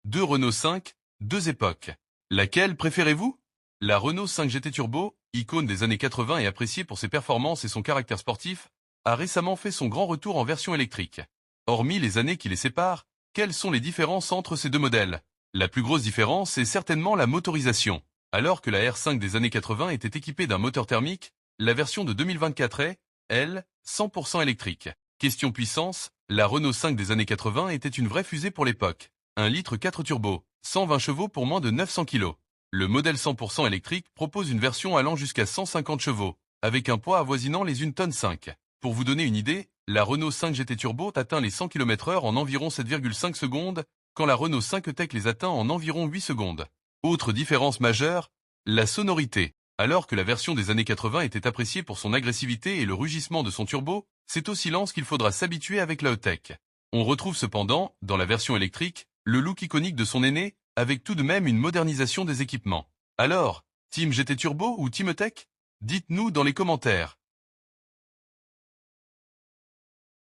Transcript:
Deux Renault 5, deux époques. Laquelle préférez-vous? La Renault 5 GT Turbo, icône des années 80 et appréciée pour ses performances et son caractère sportif, a récemment fait son grand retour en version électrique. Hormis les années qui les séparent, quelles sont les différences entre ces deux modèles? La plus grosse différence est certainement la motorisation. Alors que la R5 des années 80 était équipée d'un moteur thermique, la version de 2024 est, elle, 100% électrique. Question puissance, la Renault 5 des années 80 était une vraie fusée pour l'époque. 1 litre 4 turbo, 120 chevaux pour moins de 900 kg. Le modèle 100% électrique propose une version allant jusqu'à 150 chevaux, avec un poids avoisinant les 1 tonne 5. Pour vous donner une idée, la Renault 5 GT Turbo atteint les 100 km/h en environ 7,5 secondes, quand la Renault 5 E-Tech les atteint en environ 8 secondes. Autre différence majeure, la sonorité. Alors que la version des années 80 était appréciée pour son agressivité et le rugissement de son turbo, c'est au silence qu'il faudra s'habituer avec la E-Tech. On retrouve cependant, dans la version électrique, le look iconique de son aîné, avec tout de même une modernisation des équipements. Alors, Team GT Turbo ou Team E-Tech? Dites-nous dans les commentaires.